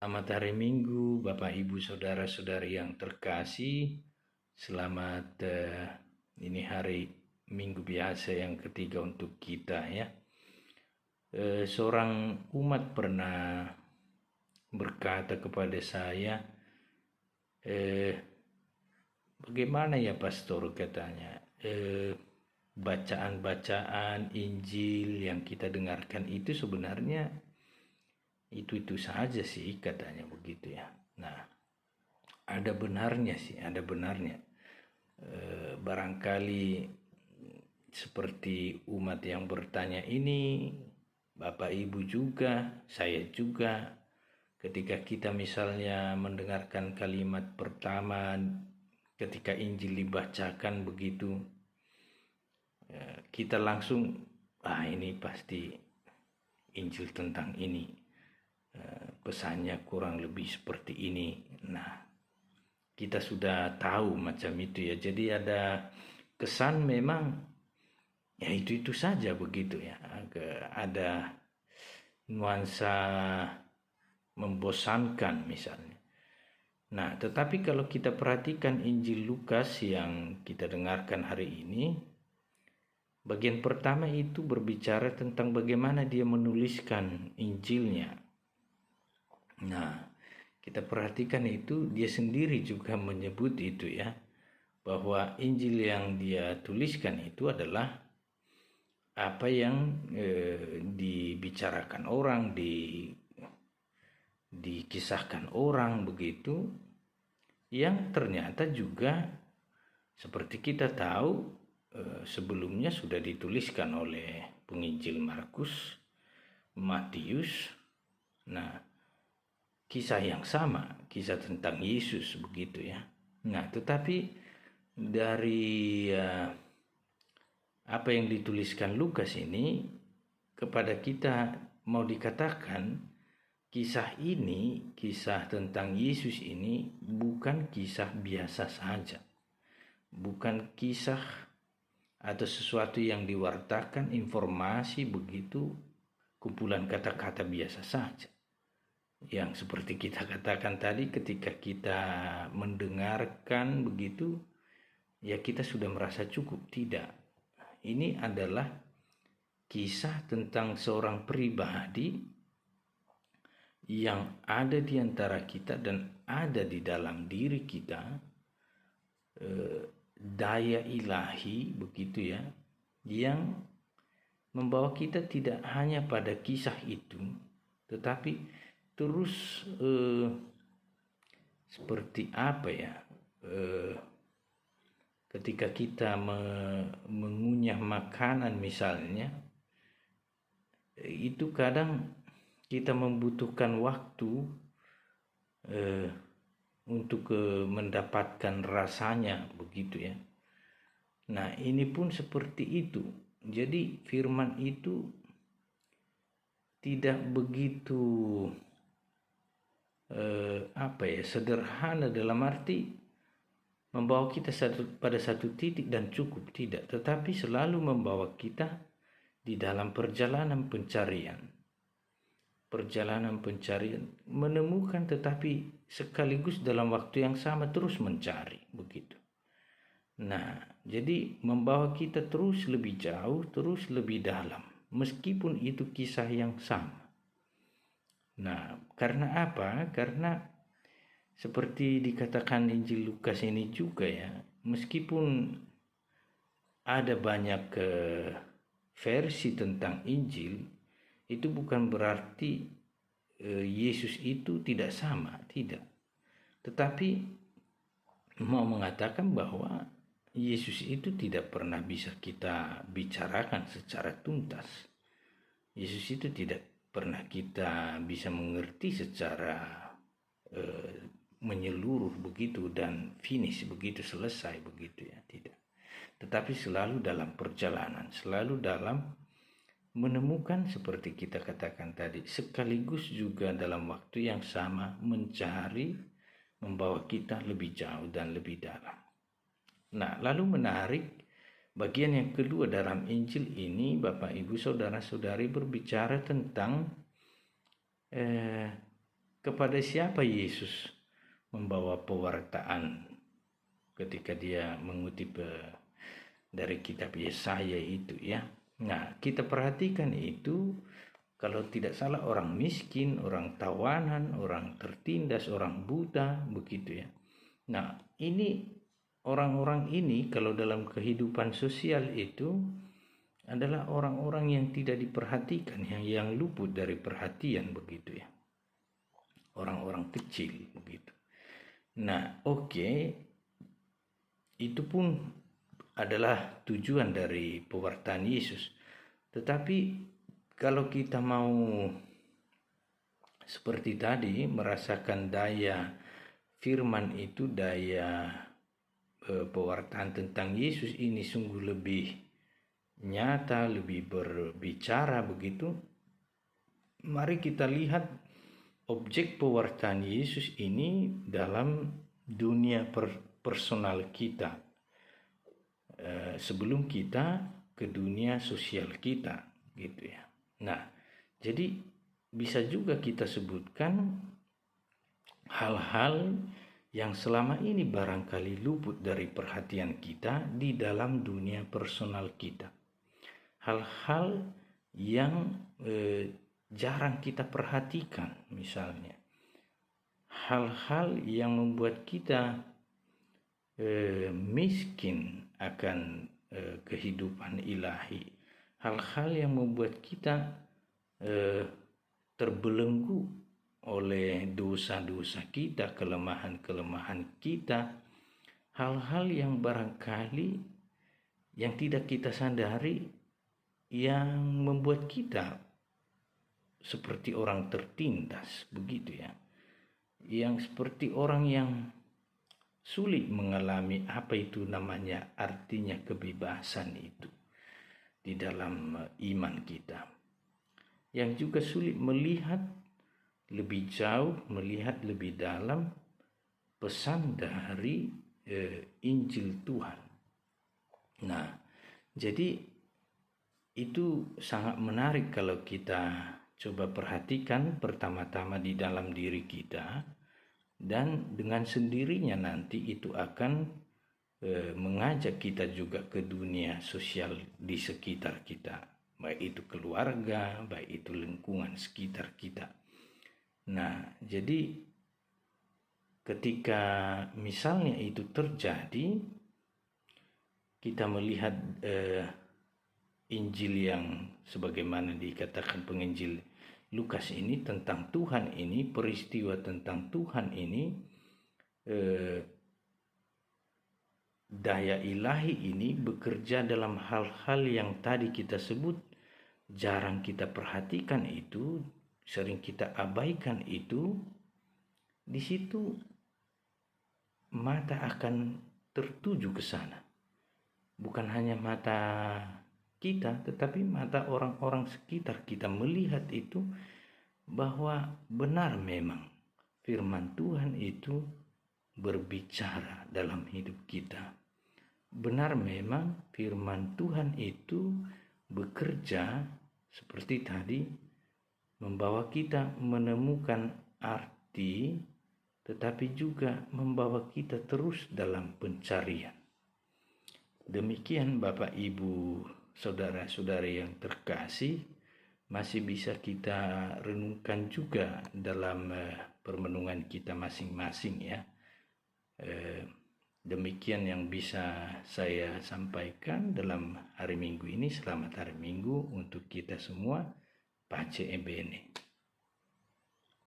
Selamat hari Minggu, Bapak Ibu Saudara-saudari yang terkasih. Selamat ini hari Minggu biasa yang ketiga untuk kita ya. Seorang umat pernah berkata kepada saya, bagaimana ya pastor, katanya, bacaan-bacaan Injil yang kita dengarkan itu sebenarnya itu saja sih, katanya begitu ya. Nah, ada benarnya sih, ada benarnya. Barangkali seperti umat yang bertanya ini, Bapak Ibu juga, saya juga, ketika kita misalnya mendengarkan kalimat pertama ketika Injil dibacakan begitu, kita langsung, ini pasti Injil tentang ini, pesannya kurang lebih seperti ini. Nah, kita sudah tahu macam itu ya. Jadi ada kesan memang ya itu saja begitu ya. Ada nuansa membosankan misalnya. Nah, tetapi kalau kita perhatikan Injil Lukas yang kita dengarkan hari ini, bagian pertama itu berbicara tentang bagaimana dia menuliskan Injilnya. Nah, kita perhatikan itu, dia sendiri juga menyebut itu ya, bahwa Injil yang dia tuliskan itu adalah apa yang dibicarakan orang, dikisahkan orang begitu, yang ternyata juga seperti kita tahu sebelumnya sudah dituliskan oleh penginjil Markus, Matius. Nah, kisah yang sama, kisah tentang Yesus begitu ya. Nah, tetapi dari apa yang dituliskan Lukas ini kepada kita, mau dikatakan kisah ini, kisah tentang Yesus ini bukan kisah biasa saja. Bukan kisah atau sesuatu yang diwartakan informasi begitu, kumpulan kata-kata biasa saja. Yang seperti kita katakan tadi, ketika kita mendengarkan begitu, ya kita sudah merasa cukup. Tidak. Ini adalah kisah tentang seorang pribadi yang ada di antara kita dan ada di dalam diri kita, daya ilahi begitu ya, yang membawa kita tidak hanya pada kisah itu, tetapi terus seperti apa ya, ketika kita mengunyah makanan misalnya, itu kadang kita membutuhkan waktu untuk mendapatkan rasanya begitu ya. Nah, ini pun seperti itu. Jadi firman itu tidak begitu sederhana dalam arti membawa kita pada satu titik dan cukup, tidak, tetapi selalu membawa kita di dalam perjalanan pencarian, menemukan, tetapi sekaligus dalam waktu yang sama terus mencari begitu. Nah, jadi membawa kita terus lebih jauh, terus lebih dalam, meskipun itu kisah yang sama. Nah, karena apa? Karena seperti dikatakan Injil Lukas ini juga ya, meskipun ada banyak versi tentang Injil, itu bukan berarti Yesus itu tidak sama, tidak. Tetapi mau mengatakan bahwa Yesus itu tidak pernah bisa kita bicarakan secara tuntas. Yesus itu tidak pernah kita bisa mengerti secara menyeluruh begitu dan finish begitu, selesai begitu ya, tidak. Tetapi selalu dalam perjalanan, selalu dalam menemukan seperti kita katakan tadi, sekaligus juga dalam waktu yang sama mencari, membawa kita lebih jauh dan lebih dalam. Nah, lalu menarik, bagian yang kedua dalam Injil ini, Bapak Ibu Saudara-saudari, berbicara tentang kepada siapa Yesus membawa pewartaan ketika dia mengutip dari kitab Yesaya itu ya. Nah, kita perhatikan itu, kalau tidak salah orang miskin, orang tawanan, orang tertindas, orang buta, begitu ya. Nah, ini orang-orang ini kalau dalam kehidupan sosial itu adalah orang-orang yang tidak diperhatikan, yang luput dari perhatian, begitu ya. Orang-orang kecil, begitu. Nah, oke, itu pun adalah tujuan dari pewartaan Yesus. Tetapi kalau kita mau seperti tadi merasakan daya firman itu, daya pewartaan tentang Yesus ini sungguh lebih nyata, lebih berbicara, begitu. Mari kita lihat objek pewartaan Yesus ini dalam dunia personal kita, sebelum kita ke dunia sosial kita, gitu ya. Nah, jadi bisa juga kita sebutkan hal-hal yang selama ini barangkali luput dari perhatian kita di dalam dunia personal kita. Hal-hal yang jarang kita perhatikan, misalnya. Hal-hal yang membuat kita miskin akan kehidupan ilahi. Hal-hal yang membuat kita terbelenggu oleh dosa-dosa kita, kelemahan-kelemahan kita, hal-hal yang barangkali yang tidak kita sadari, yang membuat kita seperti orang tertindas, begitu ya, yang seperti orang yang sulit mengalami apa itu namanya artinya kebebasan itu di dalam iman kita, yang juga sulit melihat lebih jauh, melihat lebih dalam pesan dari Injil Tuhan. Nah, jadi itu sangat menarik kalau kita coba perhatikan pertama-tama di dalam diri kita, dan dengan sendirinya nanti itu akan mengajak kita juga ke dunia sosial di sekitar kita, baik itu keluarga, baik itu lingkungan sekitar kita. Nah, jadi ketika misalnya itu terjadi, kita melihat Injil yang sebagaimana dikatakan penginjil Lukas ini tentang Tuhan ini, peristiwa tentang Tuhan ini, daya ilahi ini bekerja dalam hal-hal yang tadi kita sebut jarang kita perhatikan itu, sering kita abaikan itu. Di situ mata akan tertuju ke sana, bukan hanya mata kita, tetapi mata orang-orang sekitar kita melihat itu, bahwa benar memang firman Tuhan itu berbicara dalam hidup kita. Benar memang firman Tuhan itu bekerja seperti tadi, membawa kita menemukan arti, tetapi juga membawa kita terus dalam pencarian. Demikian Bapak Ibu, saudara-saudari yang terkasih, masih bisa kita renungkan juga dalam permenungan kita masing-masing ya. Demikian yang bisa saya sampaikan dalam hari Minggu ini. Selamat hari Minggu untuk kita semua. Pace e bene.